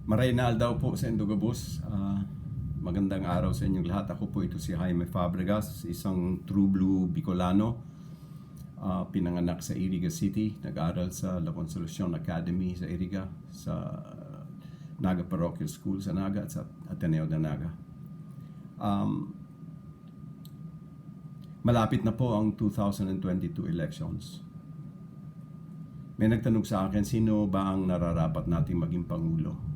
Maraynal daw po sa Indogabus. Magandang araw sa inyong lahat. Ako po ito si Jaime Fabregas, isang true blue Bicolano. Pinanganak sa Iriga City, nag-aral sa La Consolacion Academy sa Iriga, sa Naga Parochial School sa Naga at sa Ateneo de Naga. Malapit na po ang 2022 elections. May nagtanong sa akin, sino ba ang nararapat nating maging Pangulo?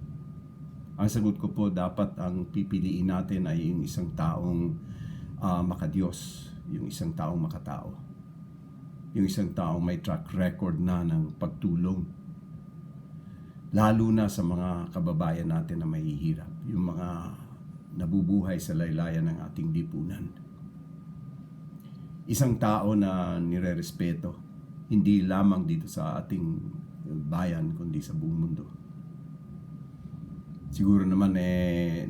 Ang sagot ko po, dapat ang pipiliin natin ay yung isang taong makadiyos, yung isang taong makatao, yung isang taong may track record na ng pagtulong, lalo na sa mga kababayan natin na mahihirap, yung mga nabubuhay sa laylayan ng ating lipunan. Isang tao na nire-respeto, hindi lamang dito sa ating bayan, kundi sa buong mundo. Siguro naman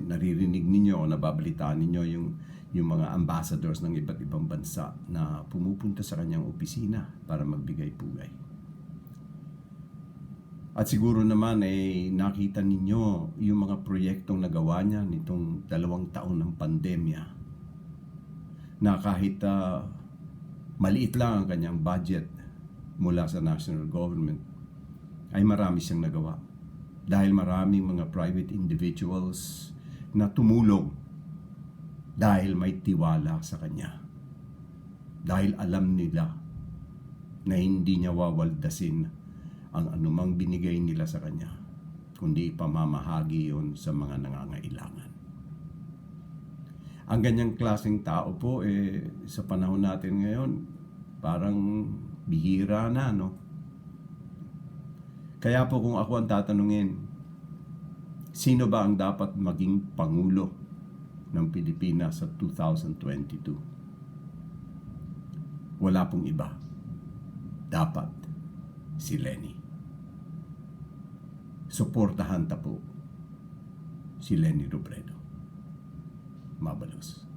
naririnig ninyo o nababalitaan ninyo yung mga ambassadors ng iba't ibang bansa na pumupunta sa kanyang opisina para magbigay-pugay. At siguro naman nakita ninyo yung mga proyektong nagawa niya nitong 2 taon ng pandemya, na kahit maliit lang ang kanyang budget mula sa national government, ay marami siyang nagawa. Dahil maraming mga private individuals na tumulong dahil may tiwala sa kanya. Dahil alam nila na hindi niya wawaldasin ang anumang binigay nila sa kanya, kundi pamamahagi yun sa mga nangangailangan. Ang ganyang klaseng tao po sa panahon natin ngayon, parang bihira na, no? Kaya po kung ako ang tatanungin, sino ba ang dapat maging Pangulo ng Pilipinas sa 2022? Wala pong iba. Dapat si Leni. Suportahan ta po si Leni Robredo. Mabalos.